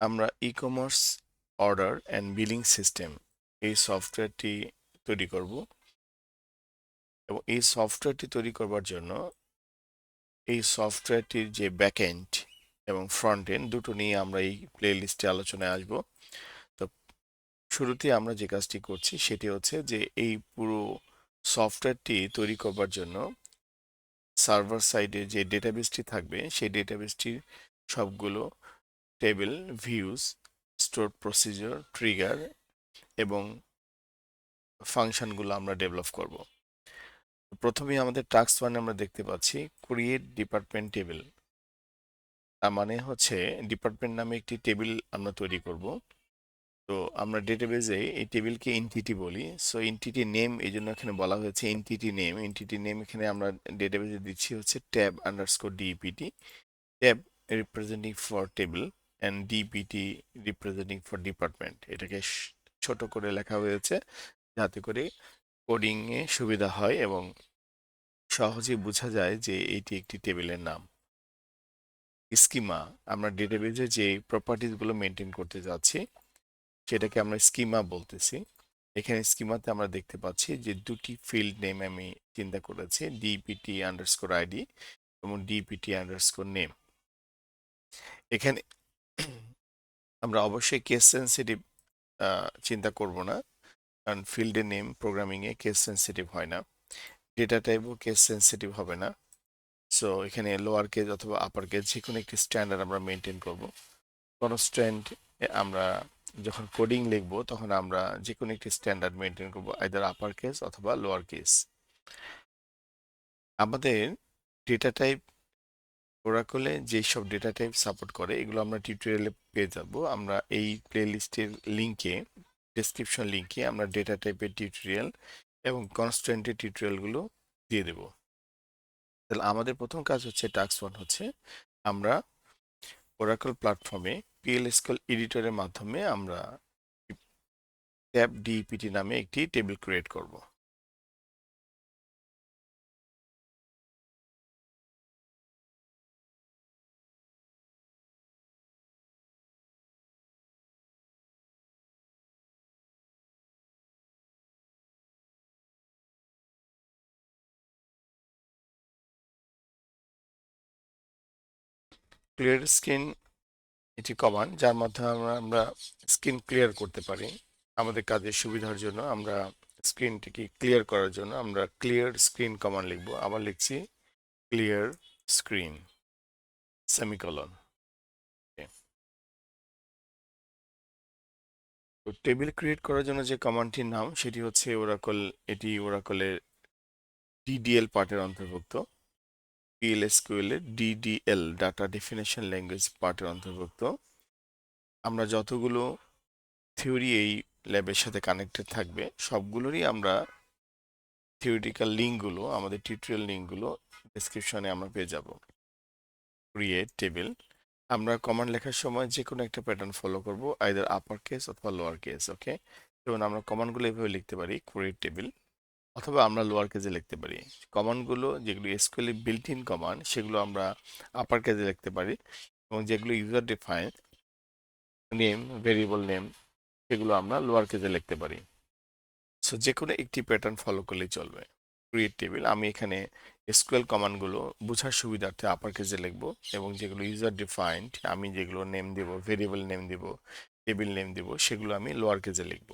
আমরা e-commerce order and billing system এই সফটওয়্যারটি তৈরি করব এবং এই সফটওয়্যারটি তৈরি করবার জন্য এই সফটওয়্যারটির যে ব্যাকএন্ড এবং ফ্রন্ট এন্ড দুটো নিয়ে আমরা এই প্লে লিস্টে আলোচনায় আসব। তো শুরুতে আমরা যে কাজটি করছি সেটি হচ্ছে যে এই পুরো সফটওয়্যারটি তৈরি করবার জন্য সার্ভার সাইডে যে ডেটাবেসটি থাকবে সেই ডেটাবেসটির সবগুলো table, views, store procedure, trigger এবং ফাংশনগুলো আমরা ডেভেলপ করব। প্রথমেই আমাদের টাস্ক ওয়ানে আমরা দেখতে পাচ্ছি ক্রিয়েট ডিপার্টমেন্ট টেবিল। তার মানে হচ্ছে ডিপার্টমেন্ট নামে একটি টেবিল আমরা তৈরি করব। তো আমরা ডেটাবেজে এই টেবিলকে এনটিটি বলি। সো এনটিটি নেম এই জন্য এখানে বলা হয়েছে এনটিটি নেম। এনটিটি নেম এখানে আমরা ডেটাবেজে দিচ্ছি হচ্ছে tab underscore DPT. Tab representing for table and DPT representing for department. এটাকে ছোট করে লেখা হয়েছে যাতে করে কোডিং এ সুবিধা হয় এবং সহজে বোঝা যায় যে এটি একটি টেবিলের নাম। স্কিমা, আমরা ডেটাবেজে যে প্রপার্টিজ গুলো মেনটেন করতে যাচ্ছি সেটাকে আমরা স্কিমা বলতেছি। এখানে স্কিমাতে আমরা দেখতে পাচ্ছি যে দুটি ফিল্ড নেম আমি চিন্তা করেছি, ডিপিটি আন্ডারস্কোর আইডি এবং ডিপিটি আন্ডারস্কোর নেম। এখানে আমরা অবশ্যই কেস সেন্সিটিভ চিন্তা করব না, কারণ ফিল্ডের নেম প্রোগ্রামিং এ কেস সেন্সিটিভ হয় না, ডেটা টাইপও কেস সেন্সিটিভ হবে না। সো এখানে লোয়ার কেস অথবা আপার কেস যে কোনো একটি স্ট্যান্ডার্ড আমরা মেনটেন করব। কনস্ট্যান্ট আমরা যখন কোডিং লিখব তখন আমরা যে কোনো একটি স্ট্যান্ডার্ড মেনটেন করব, আইদার আপার কেস অথবা লোয়ার কেস। আমাদের ডেটা টাইপ ওরাকলে যেসব ডেটা টাইপ সাপোর্ট করে এগুলো আমরা টিউটোরিয়ালে পেয়ে যাব। আমরা এই প্লেলিস্টের লিংকে, ডেসক্রিপশন লিংকে আমরা ডেটা টাইপের টিউটোরিয়াল এবং কনস্ট্যান্টের টিউটোরিয়ালগুলো দিয়ে দেব। তাহলে আমাদের প্রথম কাজ হচ্ছে টাস্ক ওয়ান হচ্ছে আমরা ওরাকল প্ল্যাটফর্মে পিএলএসকিউএল এডিটরের মাধ্যমে আমরা ট্যাব ডিপিটি নামে একটি টেবিল ক্রিয়েট করব। ক্লিয়ার স্ক্রিন এটি কমান্ড যার মাধ্যমে আমরা স্ক্রিন ক্লিয়ার করতে পারি। আমাদের কাজের সুবিধার জন্য আমরা স্ক্রিনটিকে ক্লিয়ার করার জন্য আমরা ক্লিয়ার স্ক্রিন কমান্ড লিখব। আবার লিখছি ক্লিয়ার স্ক্রিন সেমিকলন। তো টেবিল ক্রিয়েট করার জন্য যে কমান্ডটির নাম সেটি হচ্ছে ওরাকল। এটি ওরাকলের ডিডিএল পার্টের অন্তর্ভুক্ত। পিএলএসকিউএল এর ডিডিএল ডাটা ডেফিনেশন ল্যাঙ্গুয়েজ পার্টের অন্তর্ভুক্ত। আমরা যতগুলো থিওরি এই ল্যাবের সাথে কানেক্টেড থাকবে সবগুলোরই আমরা থিওরিটিক্যাল লিঙ্কগুলো, আমাদের টিউটোরিয়াল লিঙ্কগুলো ডেসক্রিপশনে আমরা পেয়ে যাব। ক্রিয়েট টেবিল, আমরা কমান্ড লেখার সময় যে কোনো একটা প্যাটার্ন ফলো করব, আইদার আপার কেস অথবা লোয়ার কেস। ওকে, যেমন আমরা কমান্ডগুলো এভাবে লিখতে পারি ক্রিয়েট টেবিল, অথবা আমরা লোয়ার কেসে লিখতে পারি। কমান্ডগুলো যেগুলো এসকিউএল বিল্ট ইন কমান্ড সেগুলো আমরা আপার কেসে লিখতে পারি, এবং যেগুলো user define name, variable name, সেগুলো আমরা লোয়ার কেসে লিখতে পারি। সো যে কোনো একটি প্যাটার্ন ফলো করলেই চলবে। ক্রিয়েট টেবিল, আমি এখানে এসকিউএল কমান্ডগুলো বোঝার সুবিধার্থে আপার কেসে লিখব, এবং যেগুলো ইউজার ডিফাইন্ড, আমি যেগুলো নেম দেব, ভেরিয়েবল নেম দেব, টেবিল নেম দেব, সেগুলো আমি লোয়ার কেসে লিখব।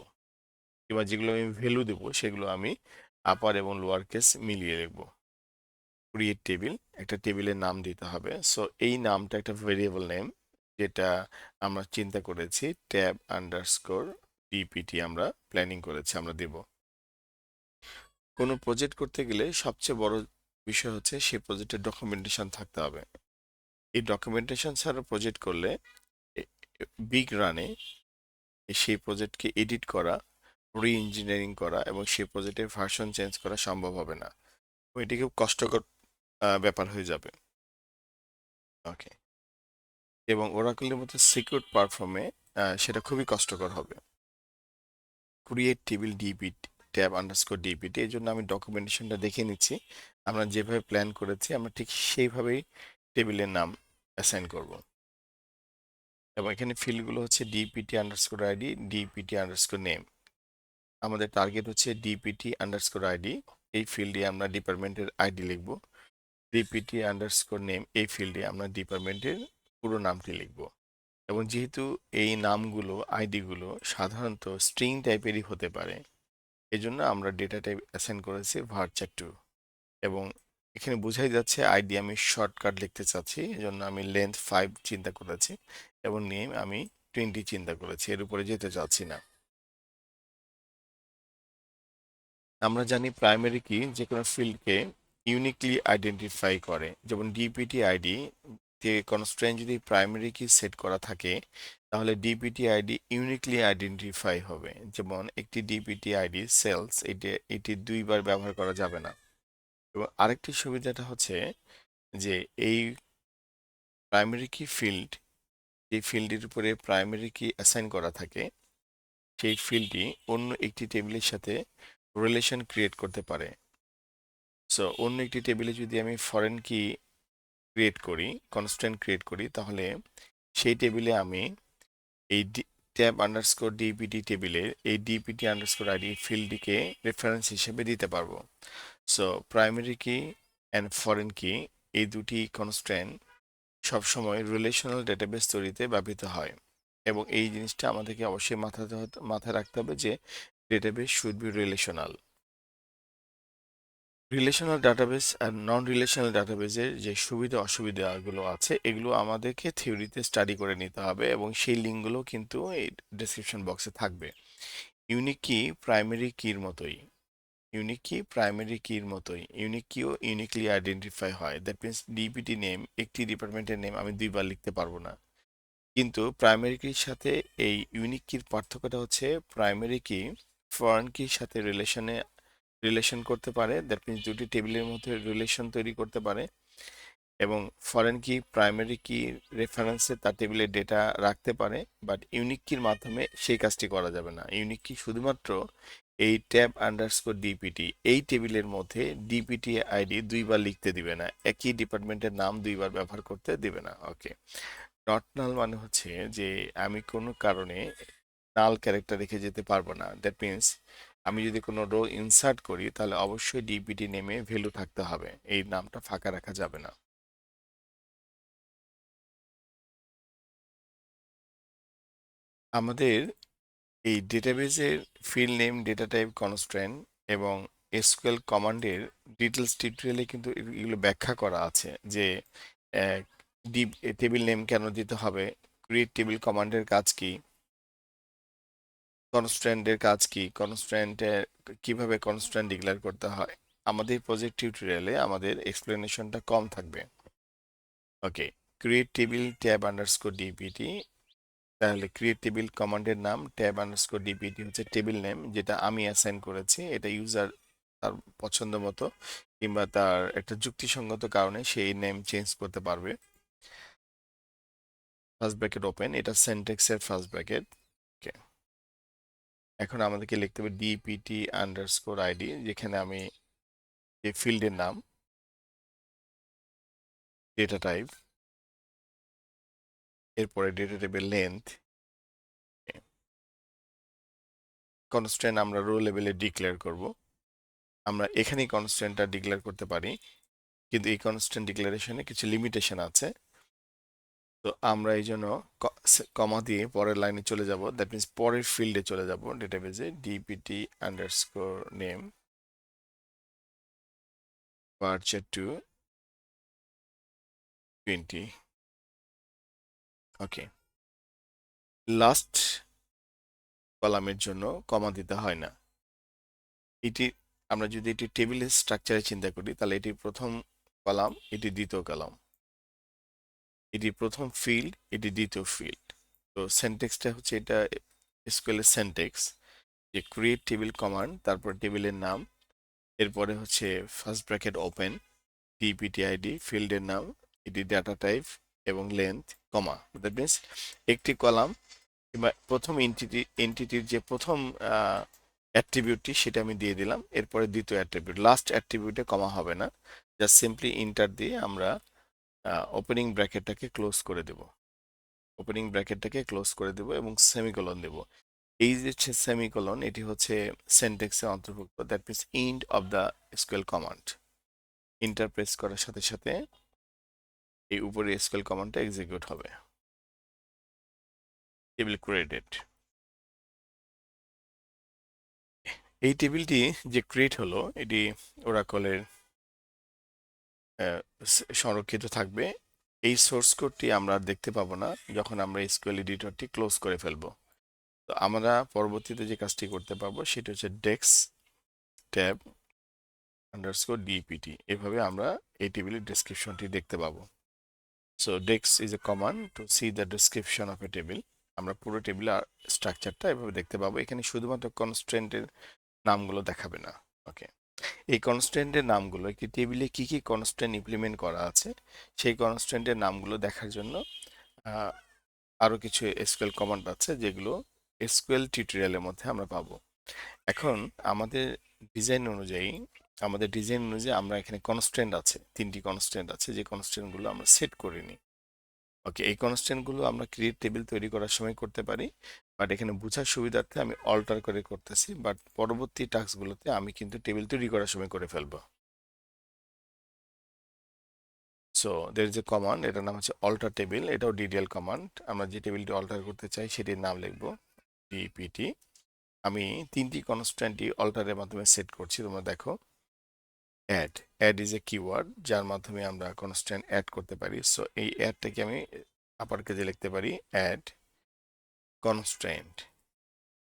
এবার যেগুলো আমি ভ্যালু দেব সেগুলো আমি আপার এবং লোয়ার কেস মিলিয়ে লিখব। ক্রিয়েট টেবিল, একটা টেবিলের নাম দিতে হবে। সো এই নামটা একটা ভেরিয়েবল নেম, যেটা আমরা চিন্তা করেছি ট্যাব আন্ডারস্কোর ডিপিটি আমরা প্ল্যানিং করেছি আমরা দেব। কোনো প্রজেক্ট করতে গেলে সবচেয়ে বড় বিষয় হচ্ছে সেই প্রজেক্টের ডকুমেন্টেশন থাকতে হবে। এই ডকুমেন্টেশন ছাড়া প্রজেক্ট করলে বিগ রানে সেই প্রজেক্টকে এডিট করা, রি ইঞ্জিনিয়ারিং করা এবং সেই প্রজেক্টের ভার্সন চেঞ্জ করা সম্ভব হবে না। এটি খুব কষ্টকর ব্যাপার হয়ে যাবে। ওকে, এবং ওরাকলের মতো সিকিউর প্ল্যাটফর্মে সেটা খুবই কষ্টকর হবে। Create table DPT tab underscore DPT, এই জন্য আমি ডকুমেন্টেশনটা দেখে নিচ্ছি। আমরা যেভাবে প্ল্যান করেছি আমরা ঠিক সেইভাবেই টেবিলের নাম অ্যাসাইন করব। এবং এখানে ফিল্ডগুলো হচ্ছে DPT underscore ID, DPT underscore name. আমাদের টার্গেট হচ্ছে ডিপিটি আন্ডারস্কোর আইডি, এই ফিল্ডে আমরা ডিপার্টমেন্টের আইডি লিখব। ডিপিটি আন্ডারস্কোর নেম, এই ফিল্ডে আমরা ডিপার্টমেন্টের পুরো নামটি লিখব। এবং যেহেতু এই নামগুলো, আইডিগুলো সাধারণত স্ট্রিং টাইপেরই হতে পারে, এজন্য আমরা ডেটা টাইপ অ্যাসাইন করেছি varchar2। এবং এখানে বোঝাই যাচ্ছে আইডি আমি শর্টকাট লিখতে চাচ্ছি, এজন্য আমি লেন্থ 5 চিন্তা করেছি এবং নেম আমি 20 চিন্তা করেছি, এর উপরে যেতে চাচ্ছি না। আমরা জানি প্রাইমারি কি যে কোনো ফিল্ডকে ইউনিকলি আইডেন্টিফাই করে, যেমন ডিপিটি আইডি তে কনস্ট্রেন্ট যদি প্রাইমারি কি সেট করা থাকে তাহলে ডিপিটি আইডি ইউনিকলি আইডেন্টিফাই হবে। যেমন একটি ডিপিটি আইডি সেলস, এটি দুইবার ব্যবহার করা যাবে না। এবং আরেকটি সুবিধাটা হচ্ছে যে এই প্রাইমারি কি ফিল্ড, যে ফিল্ডের উপরে প্রাইমারি কি অ্যাসাইন করা থাকে, সেই ফিল্ডটি অন্য একটি টেবিলের সাথে রিলেশন ক্রিয়েট করতে পারে। সো অন্য একটি টেবিলে যদি আমি ফরেন কি ক্রিয়েট করি, কনস্ট্যান্ট ক্রিয়েট করি, তাহলে সেই টেবিলে আমি এই ট্যাব আন্ডারস্কোর ডিপিটি টেবিলের এই ডিপিটি আন্ডারস্কোর আইডি ফিল্ডটিকে রেফারেন্স হিসেবে দিতে পারবো। সো প্রাইমারি কি অ্যান্ড ফরেন কি, এই দুটি কনস্ট্যান্ট সবসময় রিলেশনাল ডেটাবেস তৈরিতে ব্যবহৃত হয়। এবং এই জিনিসটা আমাদেরকে অবশ্যই মাথায় রাখতে হবে যে database should be relational. Relational database আর নন রিলেশনাল ডাটাবেসের যে সুবিধা অসুবিধাগুলো আছে এগুলো আমাদেরকে থিওরিতে স্টাডি করে নিতে হবে, এবং সেই লিঙ্কগুলো কিন্তু এই ডেসক্রিপশন বক্সে থাকবে। ইউনিক কি প্রাইমারি কির মতোই, ইউনিক কিও ইউনিকলি আইডেন্টিফাই হয়। দ্যাট মিনস ডিপিটি নেম, একটি ডিপার্টমেন্টের নেম আমি দুইবার লিখতে পারবো না। কিন্তু প্রাইমারি কির সাথে এই ইউনিক কির পার্থক্যটা হচ্ছে প্রাইমারি কি ফরেন কির সাথে রিলেশন করতে পারে, দ্যাট মিনস দুটি টেবিলের মধ্যে রিলেশন তৈরি করতে পারে। এবং ফরেন কি প্রাইমারি কি রেফারেন্সে তার টেবিলে ডেটা রাখতে পারে, বাট ইউনিক কির মাধ্যমে সেই কাজটি করা যাবে না। ইউনিক কি শুধুমাত্র এই ট্যাব আন্ডারস্কোর ডিপিটি এই টেবিলের মধ্যে ডিপিটি আইডি দুইবার লিখতে দিবে না, একই ডিপার্টমেন্টের নাম দুইবার ব্যবহার করতে দিবে না। ওকে, নট নাল মানে হচ্ছে যে আমি কোনো কারণে নাল ক্যারেক্টার রেখে যেতে পারবো না। দ্যাট মিনস আমি যদি কোনো রো ইনসার্ট করি তাহলে অবশ্যই ডিপিটি নেমে ভ্যালু থাকতে হবে, এই নামটা ফাঁকা রাখা যাবে না। আমাদের এই ডেটাবেজের field name, data type, constraint এবং এসকিউএল কমান্ডের ডিটেলস টিউটোরিয়ালে কিন্তু এগুলো ব্যাখ্যা করা আছে যে টেবিল নেম কেন দিতে হবে, ক্রিয়েট টেবিল কমান্ডের কাজ কি, কনস্ট্যান্টের কাজ কি, কনস্ট্যান্টের কিভাবে কনস্ট্যান্ট ডিক্লেয়ার করতে হয়। আমাদের প্রজেক্ট টিউটোরিয়ালে আমাদের এক্সপ্লেনেশনটা কম থাকবে। Okay, create table tab underscore DPT, তাহলে ক্রিয়েট টেবিল কমান্ডের নাম, ট্যাব আন্ডারস্কোর ডিপিটি হচ্ছে টেবিল নেম যেটা আমি অ্যাসাইন করেছি। এটা ইউজার তার পছন্দ মতো কিংবা তার একটা যুক্তিসঙ্গত কারণে সেই নেম চেঞ্জ করতে পারবে। ফার্স্ট ব্র্যাকেট ওপেন, এটা সেন্টেক্সের ফার্স্ট ব্র্যাকেট। ওকে, এখন আমাদেরকে লিখতে হবে ডিপিটি আন্ডারস্কোর আইডি, যেখানে আমি যে ফিল্ডের নাম, ডেটা টাইপ, এরপরে ডেটা টাইপের লেন্থ, কনস্ট্যান্ট আমরা রো লেভেলে ডিক্লেয়ার করব। আমরা এখানেই কনস্ট্যান্টটা ডিক্লেয়ার করতে পারি, কিন্তু এই কনস্ট্যান্ট ডিক্লারেশনে কিছু লিমিটেশন আছে। তো আমরা এই জন্য কমা দিয়ে পরের লাইনে চলে যাব, দ্যাট মিনস পরের ফিল্ডে চলে যাব ডেটাবেজে, ডিপিটি আন্ডারস্কোর নেম varchar2 20। ওকে, লাস্ট কলামের জন্য কমা দিতে হয় না। এটি আমরা যদি এটি টেবিলের স্ট্রাকচারে চিন্তা করি তাহলে এটি প্রথম কলাম, এটি দ্বিতীয় কলাম, এটি প্রথম ফিল্ড, এটি দ্বিতীয় ফিল্ড। তো সেন্টেক্সটা হচ্ছে এটা এসকিউএল সেন্টেক্স, যে ক্রিয়েট টেবিল কমান্ড, তারপর টেবিলের নাম, এরপরে হচ্ছে first bracket open, DPT ID, ফিল্ডের নাম, এটি ডাটা টাইপ এবং লেন্থ, কমা। দ্যাট মিনস একটি কলাম কিংবা প্রথম এন্টিটির যে প্রথম অ্যাট্রিবিউটটি সেটা আমি দিয়ে দিলাম, এরপরে দ্বিতীয় অ্যাট্রিবিউট, লাস্ট অ্যাট্রিবিউটে কমা হবে না, জাস্ট সিম্পলি ইন্টার দিয়ে আমরা ওপেনিং ব্র্যাকেটটাকে ক্লোজ করে দেব। ওপেনিং ব্র্যাকেটটাকে ক্লোজ করে দেব এবং সেমিকোলন দেব। এই যে সেমিকোলন, এটি হচ্ছে সেন্টেক্সের অন্তর্ভুক্ত, that means end of the SQL command. Enter press করার সাথে সাথে এই উপরে এসকিউএল কমান্ডটা এক্সিকিউট হবে। Table created. এই টেবিলটি যে ক্রিয়েট হলো, এটি ওরাকলের সংরক্ষিত থাকবে। এই সোর্স কোডটি আমরা দেখতে পাবো না যখন আমরা এসকিউএল এডিটরটি ক্লোজ করে ফেলবো। তো আমরা পরবর্তীতে যে কাজটি করতে পারবো সেটা হচ্ছে ডেক্স ট্যাব আন্ডারস্কোর ডিপিটি, এভাবে আমরা এই টেবিলের ডেসক্রিপশনটি দেখতে পাবো। সো ডেক্স is a command to see the description of a table. আমরা পুরো টেবিলের স্ট্রাকচারটা এভাবে দেখতে পাবো। এখানে শুধুমাত্র কনস্ট্রেন্টের নামগুলো দেখাবে না। ওকে, এই কনস্ট্যান্টের নামগুলো, একটি টেবিলে কি কি কনস্ট্যান্ট ইমপ্লিমেন্ট করা আছে সেই কনস্ট্যান্টের নামগুলো দেখার জন্য আরো কিছু এসকিউএল কমান্ড আছে যেগুলো এসকিউএল টিউটোরিয়ালের মধ্যে আমরা পাবো। এখন আমাদের ডিজাইন অনুযায়ী আমরা এখানে কনস্ট্যান্ট আছে, 3টি কনস্ট্যান্ট আছে, যে কনস্ট্যান্টগুলো আমরা সেট করিনি। ওকে, এই কনস্ট্যান্টগুলো আমরা ক্রিয়েট টেবিল তৈরি করার সময় করতে পারি, বাট এখানে বোঝার সুবিধার্থে আমি অল্টার করে করতেছি, বাট পরবর্তী টাস্কগুলোতে আমি কিন্তু টেবিল তৈরি করার সময় করে ফেলবো। সো দের যে কমান্ড, এটার নাম হচ্ছে অল্টার টেবিল, এটাও ডিডিএল কমান্ড। আমরা যে টেবিলটি অল্টার করতে চাই সেটির নাম লিখবো ডিপিটি। আমি 3টি কনস্ট্যান্টই অল্টারের মাধ্যমে সেট করছি, তোমরা দেখো। অ্যাড ইজ এ কিওয়ার্ড যার মাধ্যমে আমরা কনস্ট্যান্ট অ্যাড করতে পারি। সো এই অ্যাডটাকে আমি আপার কেজে লিখতে পারি, অ্যাড কনস্ট্যান্ট।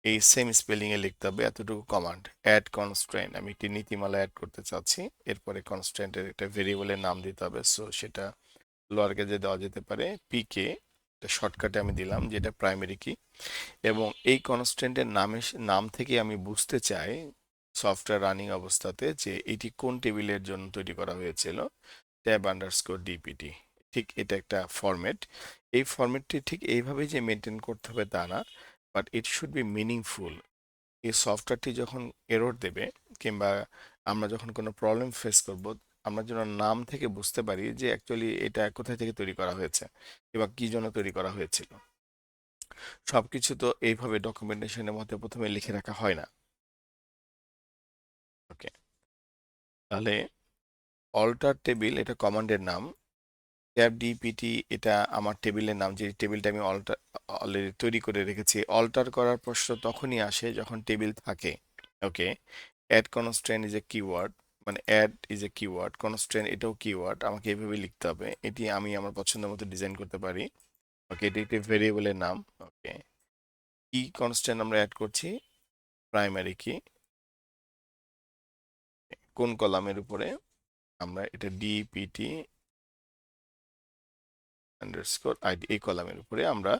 এই সেম স্পেলিং এ লিখতে হবে, এতটুকু কমান্ড। অ্যাড কনস্ট্যান্ট, আমি একটি নীতিমালা অ্যাড করতে চাচ্ছি, এরপরে কনস্ট্যান্টের একটা ভেরিয়েবলের নাম দিতে হবে। সো সেটা লোয়ার কেজে দেওয়া যেতে পারে, পিকে শর্টকাটে আমি দিলাম, যেটা প্রাইমারি কি। এবং এই কনস্ট্যান্টের নাম থেকে আমি বুঝতে চাই সফটওয়্যার রানিং অবস্থাতে যে এটি কোন টেবিলের জন্য তৈরি করা হয়েছিল, ট্যাব আন্ডারস্কোর ডিপিটি। ঠিক এটা একটা ফরম্যাট। এই ফরম্যাটটি ঠিক এইভাবেই যে মেনটেন করতে হবে তা না, but it should be meaningful. এই সফটওয়্যারটি যখন এরর দেবে কিংবা আমরা যখন কোনো প্রবলেম ফেস করব, আমরা যেন নাম থেকে বুঝতে পারি যে অ্যাকচুয়ালি এটা কোথায় থেকে তৈরি করা হয়েছে কিংবা কি জন্য তৈরি করা হয়েছিল। সবকিছু তো এইভাবে ডকুমেন্টেশনের মধ্যে প্রথমে লিখে রাখা হয় না। ওকে, তাহলে অল্টার টেবিল এটা কমান্ডের নাম, ট্যাব ডিপিটি এটা আমার টেবিলের নাম, যে টেবিলটা আমি অলরেডি তৈরি করে রেখেছি। অল্টার করার প্রশ্ন তখনই আসে যখন টেবিল থাকে। Okay, add constraint is a keyword, মানে add is a keyword, constraint এটাও কিওয়ার্ড, আমাকে এভাবে লিখতে হবে। এটি আমি আমার পছন্দ মতো ডিজাইন করতে পারি। ওকে, এটি একটি ভেরিয়েবলের নাম। ওকে, কি কনস্ট্যান্ট আমরা অ্যাড করছি, প্রাইমারি কি, কোন কলামের উপরে, আমরা এটা ডিপিটি আন্ডারস্কোর আইডি, এই কলামের উপরে আমরা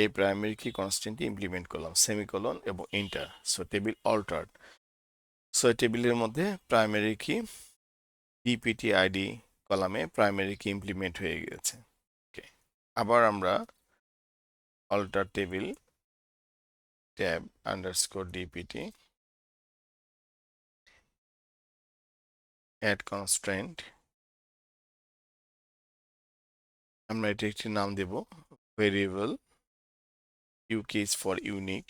এই প্রাইমারি কি কনস্ট্যান্টটি ইমপ্লিমেন্ট করলাম, সেমিকোলন এবং enter. So table altered. So টেবিলের মধ্যে প্রাইমারি কি ডিপিটি আইডি কলামে প্রাইমারি কি ইমপ্লিমেন্ট হয়ে গেছে। ওকে, আবার আমরা alter table tab underscore DPT add constraint, আমরা এটি একটি নাম দেব variable, UK is for unique,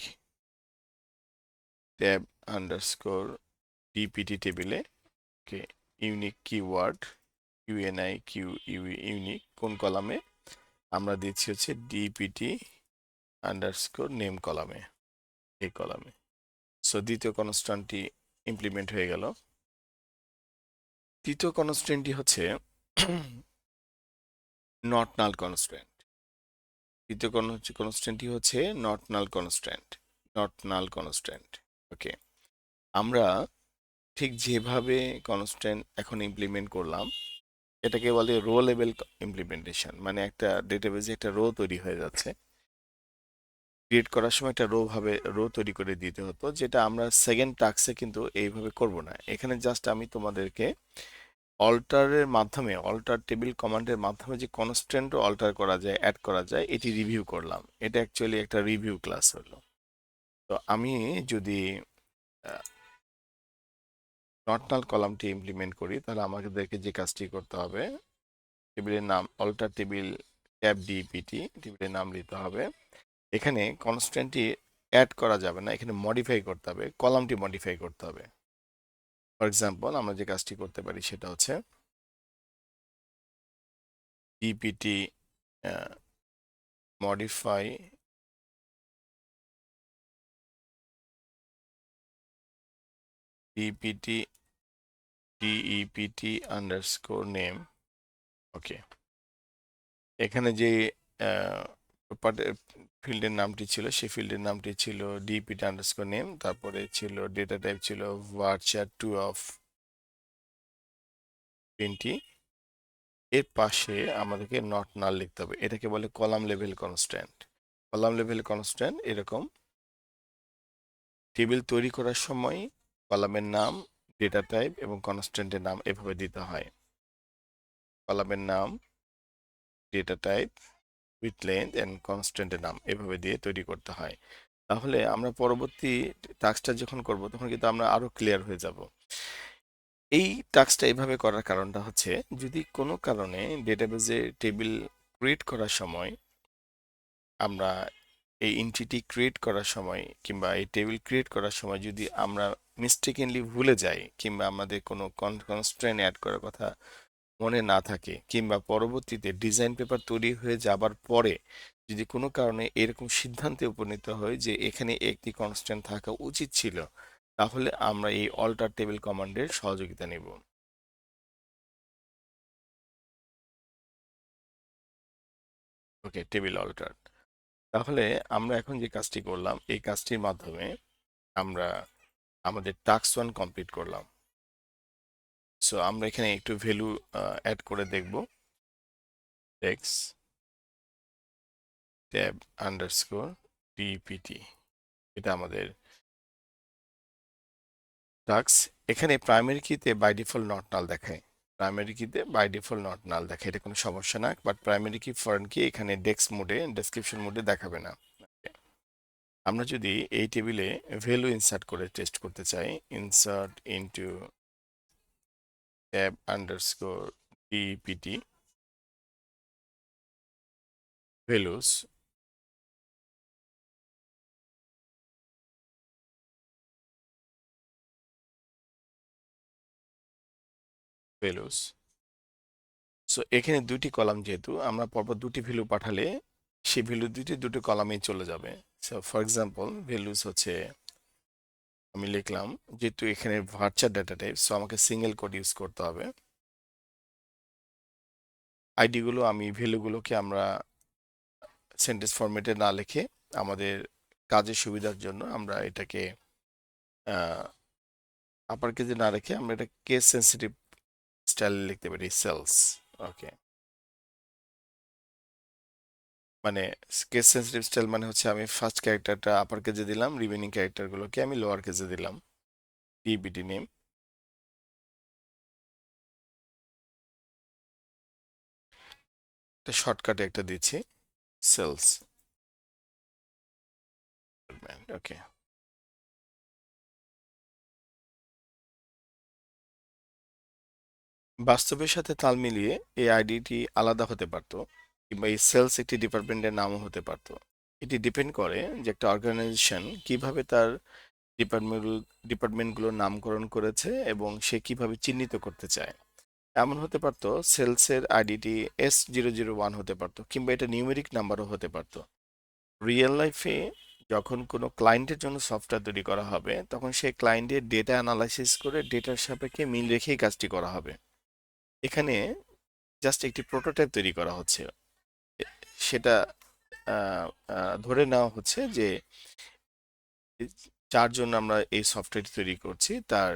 tab underscore DPT টেবিলে okay unique keyword, U N I Q unique, কোন কলামে, আমরা দিচ্ছি হচ্ছে ডিপিটি আন্ডারস্কোর নেম কলামে, এই কলামে। সো দ্বিতীয় কনস্ট্যান্টটি ইমপ্লিমেন্ট হয়ে গেল। তৃতীয় কনস্ট্যান্টটি হচ্ছে নট নাল কনস্ট্যান্ট। তৃতীয় কনস্ট্যান্টটি হচ্ছে not null constant, not null constant. Okay, আমরা ঠিক যেভাবে কনস্ট্যান্ট এখন ইমপ্লিমেন্ট করলাম, এটাকে বলে রো লেভেল ইমপ্লিমেন্টেশন, মানে একটা ডেটাবেজে একটা রো তৈরি হয়ে যাচ্ছে। ক্রিয়েট করার সময় একটা রো তৈরি করে দিতে হতো, যেটা আমরা সেকেন্ড টাস্কে কিন্তু এইভাবে করব না। এখানে জাস্ট আমি তোমাদেরকে অল্টারের মাধ্যমে, অল্টার টেবিল কমান্ডের মাধ্যমে যে কনস্ট্যান্টও অল্টার করা যায়, অ্যাড করা যায়, এটি রিভিউ করলাম। এটা অ্যাকচুয়ালি একটা রিভিউ ক্লাস হলো। তো আমি যদি নট নাল কলামটি ইমপ্লিমেন্ট করি, তাহলে আমাদেরকে যে কাজটি করতে হবে, টেবিলের নাম অল্টার টেবিল ট্যাব ডিপিটি, টেবিলের নাম দিতে হবে। এখানে কনস্ট্যান্টটি অ্যাড করা যাবে না, এখানে মডিফাই করতে হবে, কলামটি মডিফাই করতে হবে। ফর এক্সাম্পল আমরা যে কাজটি করতে পারি সেটা হচ্ছে DPT modify DPT DEPT underscore name. Okay, এখানে যে ফিল্ডের নামটি ছিল সেই ফিল্ডের নামটি ছিল ডিপিটি আন্ডারস্কোর নেম, তারপরে ছিল ডেটা টাইপ ছিল varchar2 অফ 20। এর পাশে আমাদেরকে নট নাল লিখতে হবে, এটাকে বলে column level constant. Column level constant এরকম টেবিল তৈরি করার সময় কলামের নাম, ডেটা টাইপ এবং কনস্ট্যান্টের নাম এভাবে দিতে হয়। কলামের নাম, data type with length and কনস্ট্যান্টের নাম এভাবে দিয়ে তৈরি করতে হয়। তাহলে আমরা পরবর্তী টাস্কটা যখন করব তখন কিন্তু আমরা আরো ক্লিয়ার হয়ে যাব। এই টাস্কটা এইভাবে করার কারণটা হচ্ছে, যদি কোনো কারণে ডেটাবেজে টেবিল ক্রিয়েট করার সময় আমরা এই এন্টিটি ক্রিয়েট করার সময় কিংবা এই টেবিল ক্রিয়েট করার সময় যদি আমরা মিস্টেকেনলি ভুলে যাই কিংবা আমাদের কোনো কনস্ট্রেন্ট অ্যাড করার কথা মনে না থাকে কিংবা পরবর্তীতে ডিজাইন পেপার তৈরি হয়ে যাবার পরে যদি কোনো কারণে এরকম সিদ্ধান্তে উপনীত হয় যে এখানে একটি কনস্ট্যান্ট থাকা উচিত ছিল, তাহলে আমরা এই অল্টার টেবিল কমান্ডের সহযোগিতা নেব। ওকে, টেবিল অল্টার। তাহলে আমরা এখন যে কাজটি করলাম এই কাজটির মাধ্যমে আমরা আমাদের টাস্ক 1 কমপ্লিট করলাম। সো আমরা এখানে একটু ভ্যালু অ্যাড করে দেখব। টেক্স ট্যাব আন্ডারস্কোর ডিপিটি, এটা আমাদের টাস্ক। এখানে প্রাইমারি কিতে বাই ডিফল্ট নট নাল দেখায়, প্রাইমারি কিতে বাই ডিফল্ট নট নাল দেখায়, এটা কোনো সমস্যা না। বাট প্রাইমারি কি ফরেন কি এখানে ডেসক্রিপশন মোডে দেখাবে না। আমরা যদি এই টেবিলে ভ্যালু ইনসার্ট করে টেস্ট করতে চাই, insert into tab underscore DPT values, values. So এখানে দুটি কলাম, যেহেতু আমরা পরপর দুটি ভ্যালু পাঠালে সেই ভ্যালু দুটি কলামেই চলে যাবে। সো ফর এক্সাম্পল ভ্যালুস হচ্ছে আমি লিখলাম, যেহেতু এখানে ভার্চার ডাটা টাইপ সো আমাকে সিঙ্গেল কোড ইউজ করতে হবে। আইডিগুলো আমি ভ্যালুগুলোকে আমরা সেন্টেন্স ফরম্যাটে না লিখে আমাদের কাজের সুবিধার জন্য আমরা এটাকে আপার কেসে না রেখে আমরা এটা কেস সেন্সিটিভ স্টাইল লিখতে পারি, সেলস। ওকে, মানে কেস সেন্সিটিভ স্টাইল মানে হচ্ছে আমি ফার্স্ট ক্যারেক্টারটা আপার কেসে দিলাম, রিমেনিং ক্যারেক্টারগুলোকে আমি লোয়ার কেসে দিলাম। ডিবিটি নেম, একটা শর্টকাটে একটা দিচ্ছি, সেলস। ওকে, বাস্তবের সাথে তাল মিলিয়ে এই আইডিটি আলাদা হতে পারতো কিংবা এই সেলস একটি ডিপার্টমেন্টের নামও হতে পারতো। এটি ডিপেন্ড করে যে একটা অর্গানাইজেশন কিভাবে তার ডিপার্টমেন্ট ডিপার্টমেন্টগুলোর নামকরণ করেছে এবং সে কিভাবে চিহ্নিত করতে চায়। এমন হতে পারতো সেলসের আইডিটি S001 হতে পারতো কিংবা এটা নিউমেরিক নাম্বারও হতে পারতো। রিয়েল লাইফে যখন কোনো ক্লায়েন্টের জন্য সফটওয়্যার তৈরি করা হবে তখন সেই ক্লায়েন্টের ডেটা অ্যানালাইসিস করে ডেটার সাপেক্ষে মিল রেখেই কাজটি করা হবে। এখানে জাস্ট একটি প্রোটোটাইপ তৈরি করা হচ্ছে, সেটা ধরে নেওয়া হচ্ছে যে যার জন্য আমরা এই সফটওয়্যারটি তৈরি করছি তার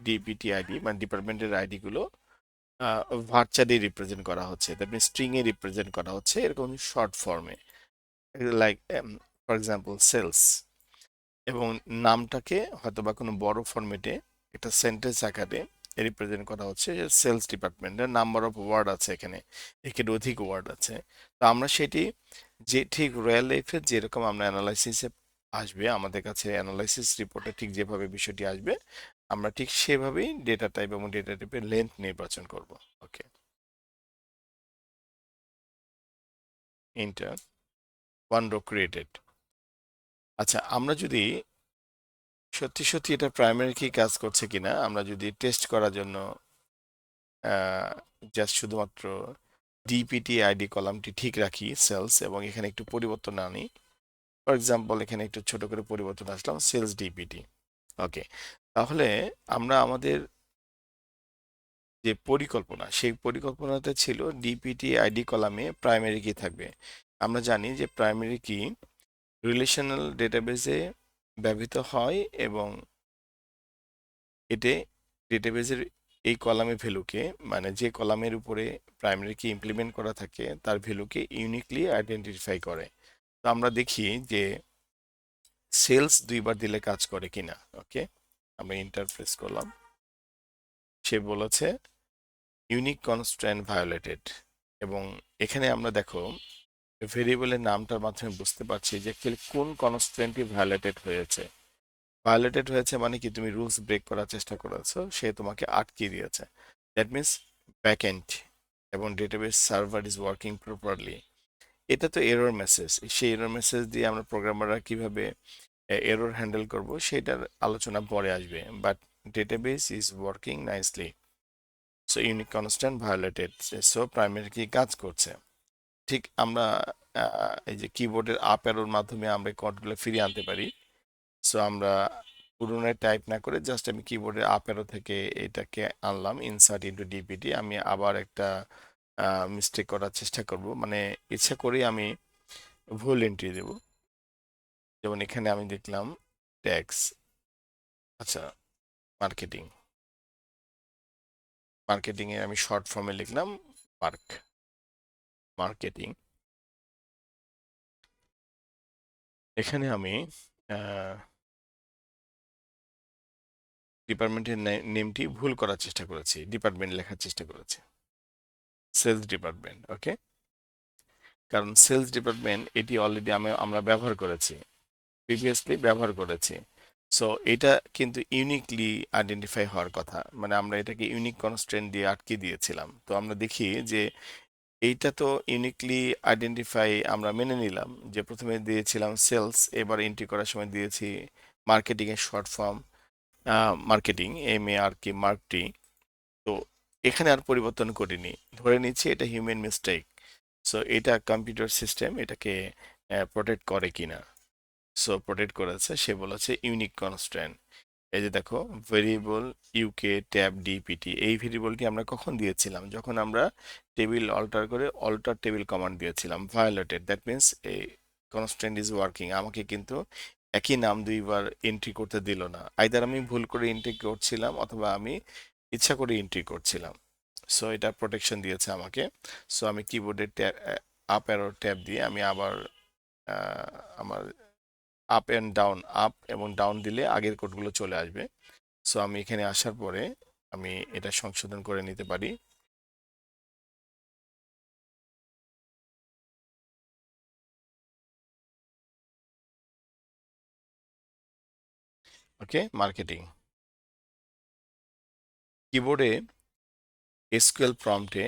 ডিপিটি আইডি মানে ডিপার্টমেন্টের আইডি গুলো ভার্চারে রিপ্রেজেন্ট করা হচ্ছে, দ্যাট মিন স্ট্রিং এ রিপ্রেজেন্ট করা হচ্ছে এরকম শর্ট ফর্মে, লাইক ফর এক্সাম্পল সেলস, এবং নামটাকে হয়তো বা কোনো বড় ফরম্যাটে একটা সেন্টেন্স আকারে রিপ্রেজেন্ট করা হচ্ছে যে সেলস ডিপার্টমেন্টের নাম্বার অফ ওয়ার্ড আছে, এখানে একের অধিক ওয়ার্ড আছে। তো আমরা সেটি যে ঠিক রিয়েল লাইফে যেরকম আমরা অ্যানালাইসিসে আসবে আমাদের কাছে অ্যানালাইসিস রিপোর্টে ঠিক যেভাবে বিষয়টি আসবে আমরা ঠিক সেভাবেই ডেটা টাইপ এবং ডেটা টাইপের লেন্থ নির্বাচন করব। Okay. Enter, one row created. আচ্ছা, আমরা যদি সত্যি সত্যি এটা প্রাইমারি কি কাজ করছে কিনা আমরা যদি টেস্ট করার জন্য জাস্ট শুধুমাত্র ডিপিটি আইডি কলামটি ঠিক রাখি সেলস এবং এখানে একটু পরিবর্তন আনি। ফর এক্সাম্পল এখানে একটু ছোট করে পরিবর্তন আসলাম সেলস ডিপিটি। ওকে, তাহলে আমরা আমাদের যে পরিকল্পনা সেই পরিকল্পনাটা ছিল ডিপিটি আইডি কলামে প্রাইমারি কি থাকবে। আমরা জানি যে প্রাইমারি কি রিলেশনাল ডেটাবেজে ব্যবহৃত হয় এবং এতে ডেটাবেজের এই কলামে ভ্যালুকে মানে যে কলামের উপরে প্রাইমারি কি ইমপ্লিমেন্ট করা থাকে তার ভ্যালুকে ইউনিকলি আইডেন্টিফাই করে। তো আমরা দেখি যে সেলস দুইবার দিলে কাজ করে কিনা। ওকে, আমরা ইন্টারপ্রেস করলাম, সে বলেছে ইউনিক কনস্ট্রেন্ট ভায়োলেটেড। এবং এখানে আমরা দেখো ভেরিয়েবলের নামটার মাধ্যমে বুঝতে পারছি যে অ্যাকচুয়ালি কোন কনস্ট্রেন্টটি ভায়োলেটেড হয়েছে। ভায়োলেটেড হয়েছে মানে কি তুমি রুলস ব্রেক করার চেষ্টা করেছো, সে তোমাকে আটকে দিয়েছে। দ্যাট মিনস ব্যাকএন্ড এবং database server is working properly. এটা তো এরর মেসেজ, সেই এরর মেসেজ দিয়ে আমরা প্রোগ্রামাররা কিভাবে এরর হ্যান্ডেল করব সেটার আলোচনা পরে আসবে। But database is working nicely, so unique constant violated, so primary কি কাজ করছে। ঠিক আমরা এই যে কিবোর্ডের আপ অ্যারোর মাধ্যমে আমরা কোডগুলো ফিরিয়ে আনতে পারি। সো আমরা পুরোনো টাইপ না করে জাস্ট আমি কিবোর্ডের আপ অ্যারো থেকে এটাকে আনলাম ইনসার্ট ইনটু ডিপিটি। আমি আবার একটা মিস্টেক করার চেষ্টা করব, মানে ইচ্ছা করেই আমি ভুল এন্ট্রি দেব। যেমন এখানে আমি দেখলাম ট্যাক্স, আচ্ছা মার্কেটিং, মার্কেটিং এ আমি শর্ট ফর্মে লিখলাম মার্কেটিং। এখানে আমি ডিপার্টমেন্টের নেমটি ভুল করার চেষ্টা করেছি, ডিপার্টমেন্ট লেখার চেষ্টা করেছি সেলস ডিপার্টমেন্ট। ওকে, কারণ সেলস ডিপার্টমেন্ট এটি অলরেডি আমরা ব্যবহার করেছি, প্রিভিয়াসলি ব্যবহার করেছি। সো এটা কিন্তু ইউনিকলি আইডেন্টিফাই হওয়ার কথা, মানে আমরা এটাকে ইউনিক কনস্ট্রেন্ট দিয়ে আটকে দিয়েছিলাম। তো আমরা দেখি যে এইটা তো ইউনিকলি আইডেন্টিফাই আমরা মেনে নিলাম যে প্রথমে দিয়েছিলাম সেলস, এবার এন্ট্রি করার সময় দিয়েছি মার্কেটিং এর শর্ট ফর্ম মার্কেটিং, MARK মার্কটি। তো এখানে আর পরিবর্তন করিনি, ধরে নিচ্ছি এটা হিউম্যান মিস্টেক। সো এটা কম্পিউটার সিস্টেম এটাকে প্রোটেক্ট করে কিনা। সো প্রোটেক্ট করেছে, সে বলেছে ইউনিক কনস্ট্যান্ট। এই যে দেখো ভেরিয়েবল ইউকে ট্যাব ডিপিটি, এই ভেরিয়েবলটি আমরা কখন দিয়েছিলাম যখন আমরা টেবিল অল্টার করে অল্টার টেবিল কমান্ড দিয়েছিলাম। ভায়োলেটেড, দ্যাট মিনস এই কনস্ট্যান্ট ইজ ওয়ার্কিং, আমাকে কিন্তু একই নাম দুইবার এন্ট্রি করতে দিল না। আইদার আমি ভুল করে এন্ট্রি করছিলাম অথবা আমি ইচ্ছা করে এন্ট্রি করছিলাম। সো এটা প্রোটেকশন দিয়েছে আমাকে। সো আমি কিবোর্ডের ট্যাব আপ অ্যারো ট্যাব দিয়ে আমি আবার আমার আপ অ্যান্ড ডাউন, আপ এবং ডাউন দিলে আগের কোডগুলো চলে আসবে। সো আমি এখানে আসার পরে আমি এটা সংশোধন করে নিতে পারি। ওকে, মার্কেটিং কিবোর্ডে এসকিউএল প্রম্পটে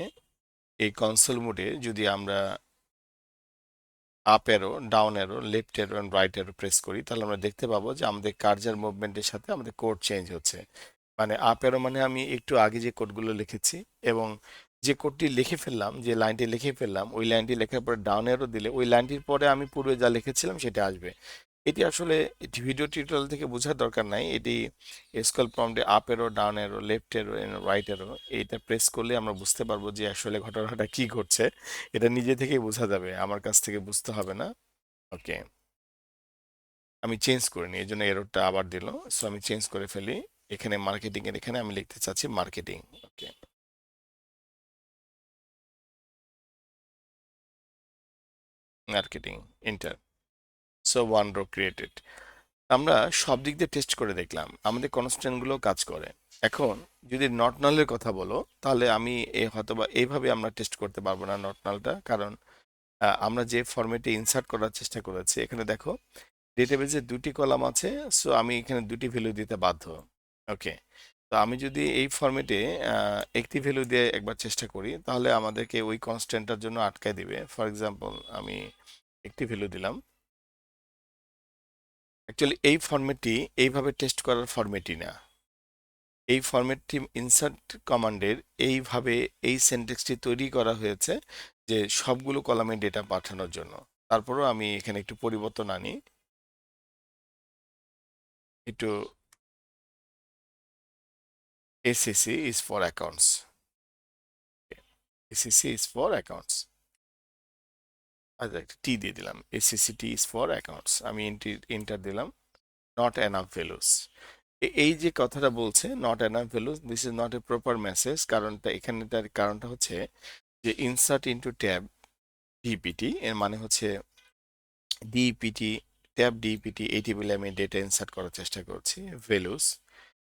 এই কনসোল মোডে যদি আমরা up arrow, down arrow, left arrow and right arrow press করি তাহলে আমরা দেখতে পাবো যে আমাদের কার্সার মুভমেন্টের সাথে আমাদের কোড চেঞ্জ হচ্ছে। মানে আপ অ্যারো মানে আমি একটু আগে যে কোডগুলো লিখেছি এবং যে কোডটি লিখে ফেললাম, যে লাইনটি লিখে ফেললাম, ওই লাইনটি লেখার পরে ডাউন অ্যারো দিলে ওই লাইনটির পরে আমি পূর্বে যা লিখেছিলাম সেটা আসবে। এটি আসলে ভিডিও টিউটোরিয়াল থেকে বোঝার দরকার নাই, এটি স্কল প্রম্পটে up arrow, down arrow, left arrow, right arrow এইটা প্রেস করলে আমরা বুঝতে পারবো যে আসলে ঘটনাটা কি ঘটছে। এটা নিজে থেকেই বোঝা যাবে, আমার কাছ থেকে বুঝতে হবে না। ওকে, আমি চেঞ্জ করে নিই, এই জন্য এররটা আবার দিল। সো আমি চেঞ্জ করে ফেলি, এখানে মার্কেটিং এর এখানে আমি লিখতে চাচ্ছি marketing. Okay, marketing, enter. So one row created. আমরা সব দিক দিয়ে টেস্ট করে দেখলাম আমাদের কনস্ট্যান্ট গুলো কাজ করে। এখন যদি নট নালের কথা বলো তাহলে আমি হয়তোবা এইভাবে আমরা টেস্ট করতে পারবো না নট নালটা, কারণ আমরা যে ফরম্যাটে ইনসার্ট করার চেষ্টা করেছি এখানে দেখো ডেটাবেজে দুটি কলাম আছে। সো আমি এখানে দুটি ভ্যালু দিতে বাধ্য। ওকে, তো আমি যদি এই ফরম্যাটে একটি ভ্যালু দিয়ে একবার চেষ্টা করি তাহলে আমাদেরকে ওই কনস্ট্যান্টটার জন্য আটকায় দিবে। ফর এক্সাম্পল আমি একটি ভ্যালু দিলাম। অ্যাকচুয়ালি এই ফরম্যাটটি এইভাবে টেস্ট করার ফরম্যাটই না। এই ফরম্যাটটি ইনসার্ট কমান্ডের এইভাবে এই সেন্টেক্সটি তৈরি করা হয়েছে যে সবগুলো কলামে ডেটা পাঠানোর জন্য। তারপরও আমি এখানে একটু পরিবর্তন আনি, একটু ACC is for accounts, ACC is for accounts, আচ্ছা একটা টি দিয়ে দিলাম, ACC T is for accounts, আমি এন্টার দিলাম। নট এনাফ ভ্যালুস, এই যে কথাটা বলছে not enough values, this is not a proper message. কারণটা এখানে, তার কারণটা হচ্ছে যে ইনসার্ট ইনটু ট্যাব ডিপিটি এর মানে হচ্ছে ডিপিটি, ট্যাব ডিপিটি এই টেবিলে আমি ডেটা ইনসার্ট করার চেষ্টা করছি ভ্যালুস।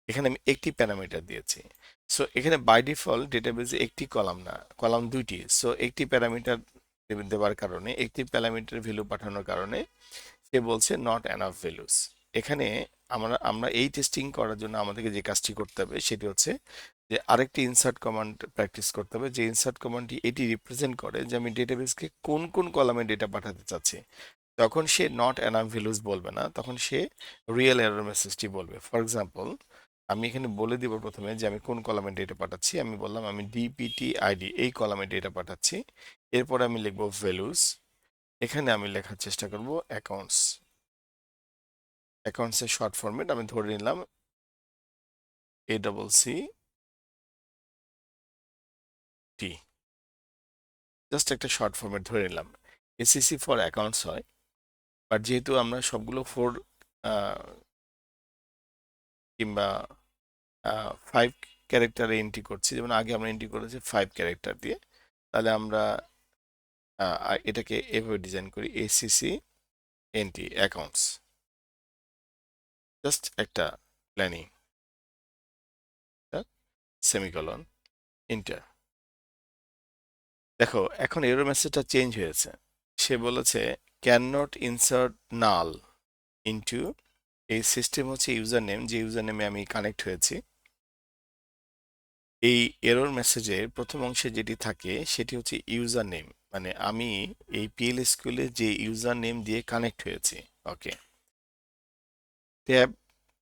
এখানে আমি একটি প্যারামিটার দিয়েছি। সো এখানে বাই ডিফল্ট ডেটাবেজে একটি কলাম না, কলাম দুইটি। সো একটি প্যারামিটার দেওয়ার কারণে, একটি প্যারামিটার ভ্যালু পাঠানোর কারণে সে বলছে নট এনাফ ভ্যালুস। এখানে আমরা আমরা এই টেস্টিং করার জন্য আমাদেরকে যে কাজটি করতে হবে সেটি হচ্ছে যে আরেকটি ইনসার্ট কমান্ড প্র্যাকটিস করতে হবে, যে ইনসার্ট কমান্ডটি এটি রিপ্রেজেন্ট করে যে আমি ডেটাবেসকে কোন কোন কলামে ডেটা পাঠাতে চাচ্ছি। তখন সে নট এনাফ ভ্যালুস বলবে না, তখন সে রিয়েল এরর মেসেজটি বলবে। ফর এক্সাম্পল আমি এখানে বলে দিব প্রথমে যে আমি কোন কলামে ডেটা পাঠাচ্ছি। আমি বললাম আমি ডিপিটি আইডি এই কলামে ডেটা পাঠাচ্ছি। এরপর আমি লিখব ভ্যালুস, এখানে আমি লেখার চেষ্টা করব অ্যাকাউন্টস, অ্যাকাউন্টসের শর্ট ফরম্যাট আমি ধরে নিলাম ACCT, জাস্ট একটা শর্ট ফরম্যাট ধরে নিলাম। এসিসি ফর অ্যাকাউন্টস হয়, বাট যেহেতু আমরা সবগুলো ফোর কিংবা 5 ক্যারেক্টারে এন্ট্রি করছি, যেমন আগে আমরা এন্ট্রি করেছি 5 ক্যারেক্টার দিয়ে, তাহলে আমরা এটাকে এভাবে ডিজাইন করি এসিসি এন্ট্রি অ্যাকাউন্টস, জাস্ট একটা প্ল্যানিং সেমিকলন ইন্টার। দেখো এখন এরর মেসেজটা চেঞ্জ হয়েছে, সে বলেছে can not insert null into, এই সিস্টেম হচ্ছে ইউজার নেম, যে ইউজার নেমে আমি কানেক্ট হয়েছি। এই এরর মেসেজের প্রথম অংশে যেটি থাকে সেটি হচ্ছে ইউজার নেম, মানে আমি এই PL/SQL এ যে ইউজার নেম দিয়ে কানেক্ট হয়েছি। ওকে, ট্যাব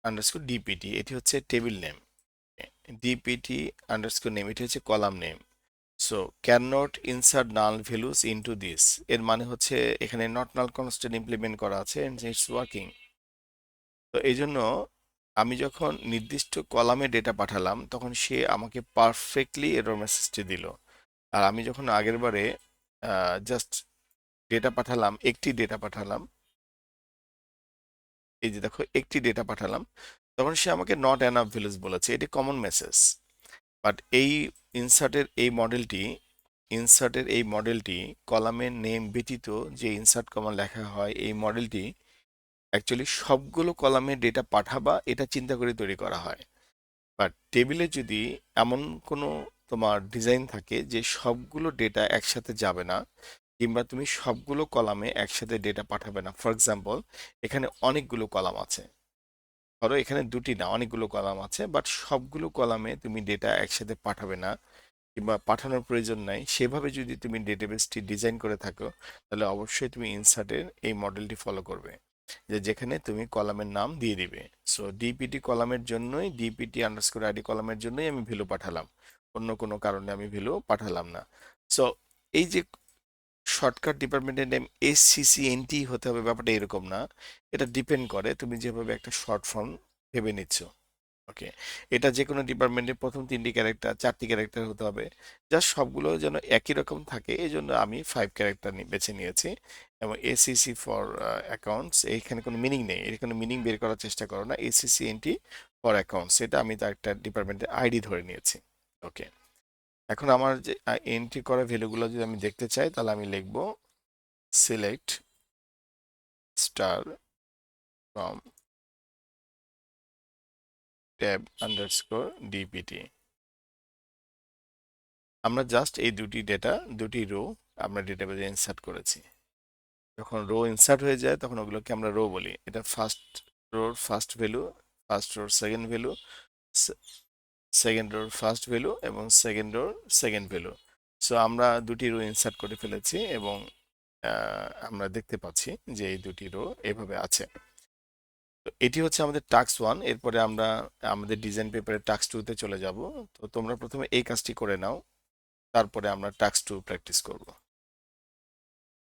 আন্ডারস্কোর ডিপিটি এটি হচ্ছে table name, DPT underscore name এটি হচ্ছে column name. So can not insert null values into this, এর মানে হচ্ছে এখানে নট নাল কনস্ট্যান্ট ইমপ্লিমেন্ট করা আছে এন্ড ইটস ওয়ার্কিং। তো এই জন্য আমি যখন নির্দিষ্ট কলামে ডেটা পাঠালাম তখন সে আমাকে পারফেক্টলি এরর মেসেজটি দিল। আর আমি যখন আগের বারে জাস্ট ডেটা পাঠালাম, একটি ডেটা পাঠালাম, এই যে দেখো একটি ডেটা পাঠালাম, তখন সে আমাকে নট এনাফ ভ্যালুস বলেছে, এটি কমন মেসেজ। বাট এই ইনসার্টের এই মডেলটি, ইনসার্টের এই মডেলটি কলামের নেম ব্যতীত যে ইনসার্ট কমান্ড লেখা হয় এই মডেলটি অ্যাকচুয়ালি সবগুলো কলামে ডেটা পাঠাবা এটা চিন্তা করে তৈরি করা হয়। বাট টেবিলে যদি এমন কোনো তোমার ডিজাইন থাকে যে সবগুলো ডেটা একসাথে যাবে না, কিংবা তুমি সবগুলো কলামে একসাথে ডেটা পাঠাবে না। ফর এক্সাম্পল এখানে অনেকগুলো কলাম আছে, ধরো এখানে দুটি না অনেকগুলো কলাম আছে, বাট সবগুলো কলামে তুমি ডেটা একসাথে পাঠাবে না কিংবা পাঠানোর প্রয়োজন নাই, সেভাবে যদি তুমি ডেটাবেসটি ডিজাইন করে থাকো তাহলে অবশ্যই তুমি ইনসার্টের এই মডেলটি ফলো করবে, যে যেখানে তুমি কলামের নাম দিয়ে দিবে। সো ডিপিটি কলামের জন্যই, ডিপিটি আন্ডারস্কোর আইডি কলামের জন্যই আমি ভ্যালু পাঠালাম, অন্য কোনো কারণে আমি ভ্যালু পাঠালাম না। সো এই যে শর্টকাট ডিপার্টমেন্টের নেম SCCNT হতে হবে ব্যাপারটা এরকম না, এটা ডিপেন্ড করে তুমি যেভাবে একটা শর্ট ফর্ম ভেবে নিচ্ছ। ওকে, এটা যে কোনো ডিপার্টমেন্টের প্রথম 3টি ক্যারেক্টার 4টি ক্যারেক্টার হতে হবে, জাস্ট সবগুলো যেন একই রকম থাকে এই জন্য আমি 5 ক্যারেক্টার বেছে নিয়েছি। এবং ACC ফর অ্যাকাউন্টস, এইখানে কোনো মিনিং নেই, এর কোনো মিনিং বের করার চেষ্টা করো না। ACCNT ফর অ্যাকাউন্টস, এটা আমি তার একটা ডিপার্টমেন্টের আইডি ধরে নিয়েছি। ওকে, এখন আমার যে এন্ট্রি করা ভ্যালুগুলো যদি আমি দেখতে চাই তাহলে আমি লিখব select star from tab underscore DPT. আমরা জাস্ট এই দুটি ডেটা, দুটি রো আমরা ডেটাবেজে ইনসার্ট করেছি। যখন রো ইনসার্ট হয়ে যায় তখন ওগুলোকে আমরা রো বলি। এটা ফার্স্ট রোর ফার্স্ট ভ্যালু, ফার্স্ট রোর সেকেন্ড ভ্যালু, সেকেন্ড রোর ফার্স্ট ভ্যালু এবং সেকেন্ড রোর সেকেন্ড ভ্যালু। সো আমরা দুটি রো ইনসার্ট করে ফেলেছি এবং আমরা দেখতে পাচ্ছি যে এই দুটি রো এভাবে আছে। তো এটি হচ্ছে আমাদের টাস্ক 1। এরপরে আমরা আমাদের ডিজাইন পেপারে টাস্ক 2 তে চলে যাব। তো তোমরা প্রথমে এই কাজটি করে নাও, তারপরে আমরা টাস্ক 2 প্র্যাকটিস করব।